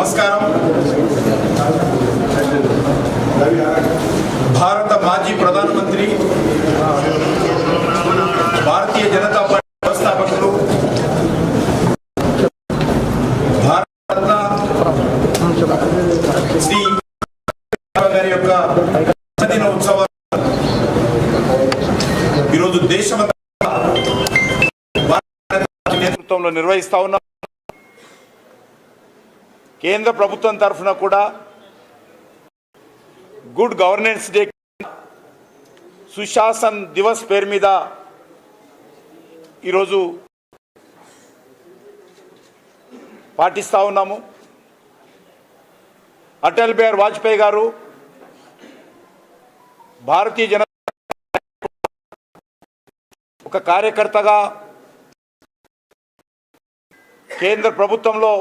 నమస్కారం. భారత మాజీ ప్రధానమంత్రి, భారతీయ జనతా పార్టీ వ్యవస్థాపకులు, భారతరత్న శ్రీ గారి యొక్క జన్మదిన ఉత్సవాలు ఈరోజు దేశమంతా నేతృత్వంలో నిర్వహిస్తా ఉన్నాం. కేంద్ర ప్రభుత్వం తరఫున కూడా good governance day, Sushasan Diwas పేరు మీద ఈరోజు పాటిస్తూ ఉన్నాము. అటల్ బిహారీ వాజ్పేయి గారు భారతీయ జనతా ఒక కార్యకర్తగా కేంద్ర ప్రభుత్వంలో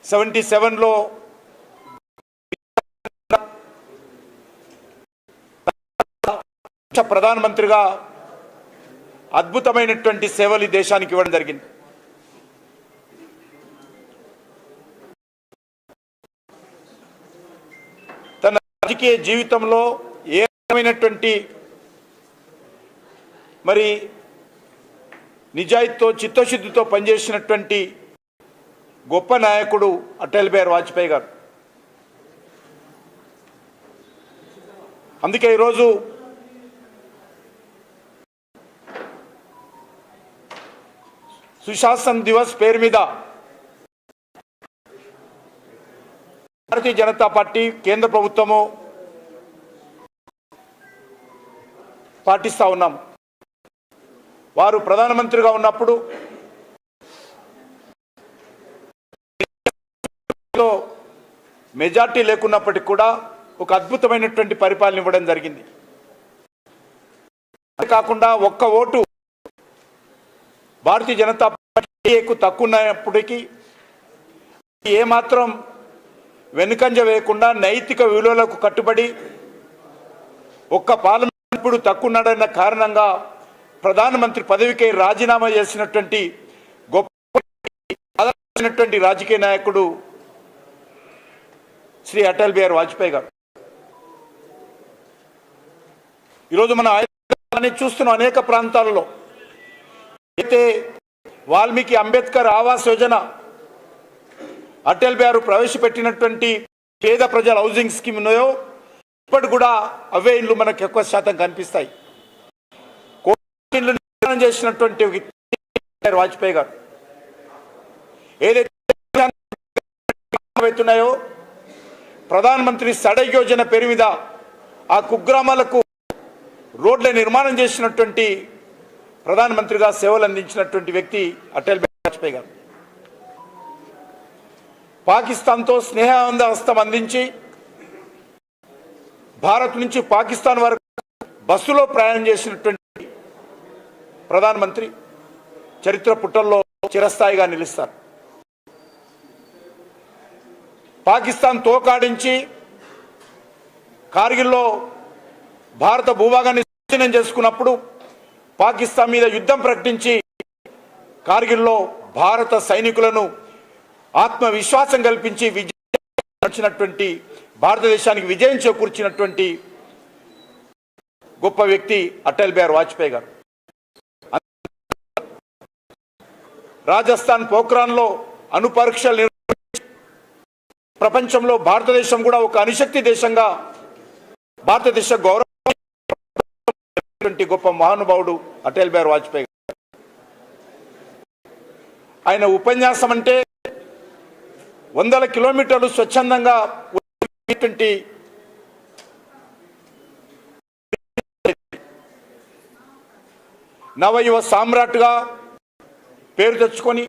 77లో ప్రధానమంత్రిగా అద్భుతమైనటువంటి సేవలు ఈ దేశానికి ఇవ్వడం జరిగింది. తన రాజకీయ జీవితంలో ఏ రకమైనటువంటి మరి నిజాయితీతో చిత్తశుద్ధితో పనిచేసినటువంటి గొప్ప నాయకుడు అటల్ బిహారీ వాజ్పేయి గారు. అందుకే ఈరోజు సుశాసన్ దివస్ పేరు మీద భారతీయ జనతా పార్టీ కేంద్ర ప్రభుత్వము పాటిస్తూ ఉన్నాం. వారు ప్రధానమంత్రిగా ఉన్నప్పుడు మెజార్టీ లేకున్నప్పటికీ కూడా ఒక అద్భుతమైనటువంటి పరిపాలన ఇవ్వడం జరిగింది. కాకుండా ఒక్క ఓటు భారతీయ జనతా పార్టీకు తక్కువ ఉన్నప్పటికీ ఏమాత్రం వెనుకంజ వేయకుండా నైతిక విలువలకు కట్టుబడి ఒక్క పార్లమెంట్ తక్కువ ఉన్నాడన్న కారణంగా ప్రధానమంత్రి పదవికి రాజీనామా చేసినటువంటి గొప్ప రాజకీయ నాయకుడు శ్రీ అటల్ బిహారీ వాజ్పేయి గారు. ఈరోజు మనం చూస్తున్నాం అనేక ప్రాంతాలలో అయితే వాల్మీకి అంబేద్కర్ ఆవాస్ యోజన అటల్ బిహారీ ప్రవేశపెట్టినటువంటి పేద ప్రజల హౌసింగ్ స్కీమ్ ఉన్నాయో ఇప్పటి కూడా అవే ఇండ్లు మనకు ఎక్కువ శాతం కనిపిస్తాయి. నిర్మాణం చేసినటువంటి వాజ్పేయి గారు ఏదైతే అవుతున్నాయో ప్రధానమంత్రి సడక్ యోజన పేరు మీద ఆ కుగ్రామాలకు రోడ్ల నిర్మాణం చేసినటువంటి ప్రధానమంత్రిగా సేవలు అందించినటువంటి వ్యక్తి అటల్ బిహారీ వాజ్పేయి గారు. పాకిస్తాన్తో స్నేహహస్తం అందించి భారత్ నుంచి పాకిస్తాన్ వరకు బస్సులో ప్రయాణం చేసినటువంటి ప్రధానమంత్రి చరిత్ర పుటల్లో చిరస్థాయిగా నిలుస్తారు. పాకిస్తాన్ తోకాడించి కార్గిల్లో భారత భూభాగాన్ని స్వాధీనం చేసుకున్నప్పుడు పాకిస్తాన్ మీద యుద్ధం ప్రకటించి కార్గిల్లో భారత సైనికులను ఆత్మవిశ్వాసం కల్పించి విజయించినటువంటి భారతదేశానికి విజయం చేకూర్చినటువంటి గొప్ప వ్యక్తి అటల్ బిహారీ వాజ్పేయి గారు. రాజస్థాన్ పోఖ్రాన్లో అణు పరీక్షలు ప్రపంచంలో భారతదేశం కూడా ఒక అణుశక్తి దేశంగా భారతదేశ గౌరవ గొప్ప మహానుభావుడు అటల్ బిహారీ వాజ్పేయి. ఆయన ఉపన్యాసం అంటే 100 కిలోమీటర్లు స్వచ్ఛందంగా నవయువ సామ్రాట్గా పేరు తెచ్చుకొని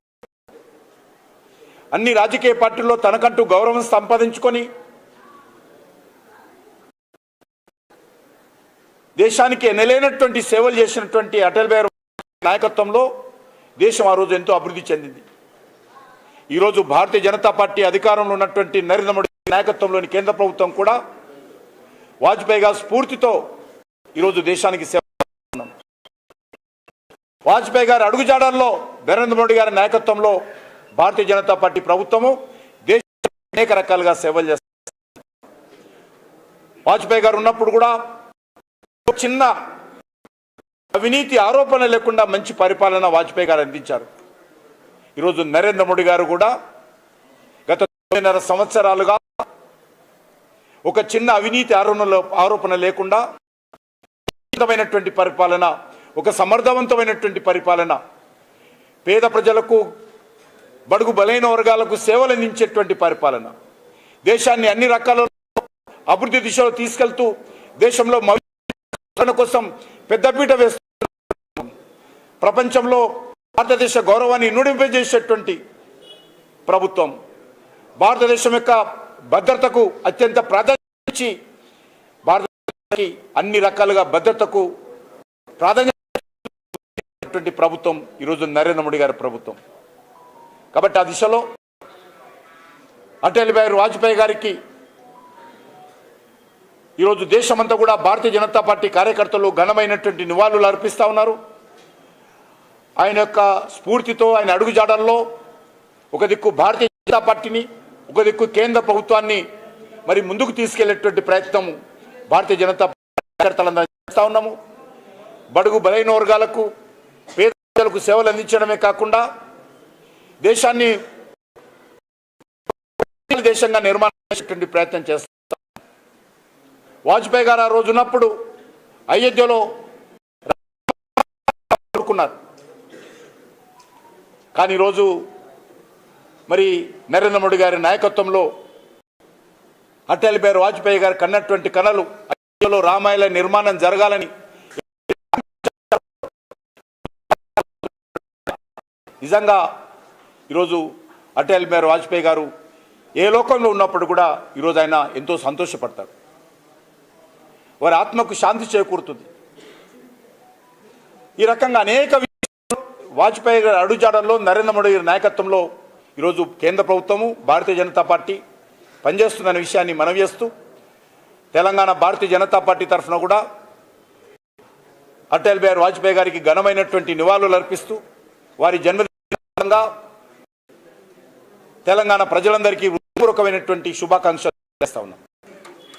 అన్ని రాజకీయ పార్టీల్లో తనకంటూ గౌరవం సంపాదించుకొని దేశానికి ఎనలేనటువంటి సేవలు చేసినటువంటి అటల్ బిహారీ నాయకత్వంలో దేశం ఆ రోజు ఎంతో అభివృద్ధి చెందింది. ఈరోజు భారతీయ జనతా పార్టీ అధికారంలో ఉన్నటువంటి నరేంద్ర మోడీ నాయకత్వంలోని కేంద్ర ప్రభుత్వం కూడా వాజ్పేయి గారి స్ఫూర్తితో ఈరోజు దేశానికి సేవ వాజ్పేయి గారి అడుగుజాడల్లో నరేంద్ర మోడీ గారి నాయకత్వంలో భారతీయ జనతా పార్టీ ప్రభుత్వము దేశానికి అనేక రకాలుగా సేవలు చేస్తారు. వాజ్పేయి గారు ఉన్నప్పుడు కూడా చిన్న అవినీతి ఆరోపణ లేకుండా మంచి పరిపాలన వాజ్పేయి గారు అందించారు. ఈరోజు నరేంద్ర మోడీ గారు కూడా గత 9.5 సంవత్సరాలుగా ఒక చిన్న అవినీతి ఆరోపణ లేకుండా పరిపాలన, ఒక సమర్థవంతమైనటువంటి పరిపాలన, పేద ప్రజలకు బడుగు బలైన వర్గాలకు సేవలు అందించేటువంటి పరిపాలన, దేశాన్ని అన్ని రకాల అభివృద్ధి దిశలో తీసుకెళ్తూ దేశంలో కోసం పెద్దపీట వేస్తూ ప్రపంచంలో భారతదేశ గౌరవాన్ని ఇనుడింపజేసేటువంటి ప్రభుత్వం, భారతదేశం యొక్క భద్రతకు అత్యంత ప్రాధాన్యత ఇచ్చి భారతదేశానికి అన్ని రకాలుగా భద్రతకు ప్రాధాన్యత ప్రభుత్వం ఈరోజు నరేంద్ర మోడీ గారి ప్రభుత్వం. కాబట్టి ఆ దిశలో అటల్ బిహారీ వాజ్పేయి గారికి ఈరోజు దేశమంతా కూడా భారతీయ జనతా పార్టీ కార్యకర్తలు ఘనమైనటువంటి నివాళులు అర్పిస్తూ ఉన్నారు. ఆయన యొక్క స్ఫూర్తితో, ఆయన అడుగుజాడల్లో ఒక దిక్కు భారతీయ జనతా పార్టీని, ఒక దిక్కు కేంద్ర ప్రభుత్వాన్ని మరి ముందుకు తీసుకెళ్లేటువంటి ప్రయత్నం భారతీయ జనతా పార్టీ కార్యకర్తలందరూ చేస్తూ ఉన్నాము. బడుగు బలైన వర్గాలకు, పేద ప్రజలకు సేవలు అందించడమే కాకుండా దేశాన్ని దేశంగా నిర్మాణం చేసేటువంటి ప్రయత్నం చేస్తాం. వాజ్పేయి గారు ఆ రోజు ఉన్నప్పుడు అయోధ్యలో కోరుకున్నారు. కానీ ఈరోజు మరి నరేంద్ర మోడీ గారి నాయకత్వంలో అటల్ బిహారీ వాజ్పేయి గారు కన్నటువంటి కలలు అయోధ్యలో రామాలయ నిర్మాణం జరగాలని, నిజంగా ఈరోజు అటల్ బిహారీ వాజ్పేయి గారు ఏ లోకంలో ఉన్నప్పుడు కూడా ఈరోజు ఆయన ఎంతో సంతోషపడతారు. వారి ఆత్మకు శాంతి చేకూరుతుంది. ఈ రకంగా అనేక వాజ్పేయి గారి అడుగుజాడల్లో నరేంద్ర మోడీ గారి నాయకత్వంలో ఈరోజు కేంద్ర ప్రభుత్వము, భారతీయ జనతా పార్టీ పనిచేస్తుందనే విషయాన్ని మనవి చేస్తూ తెలంగాణ భారతీయ జనతా పార్టీ తరఫున కూడా అటల్ బిహారీ వాజ్పేయి గారికి ఘనమైనటువంటి నివాళులు అర్పిస్తూ వారి జన్మదినంగా తెలంగాణ ప్రజలందరికీ హృదయపూర్వకమైనటువంటి శుభాకాంక్షలు చేస్తా ఉన్నాం.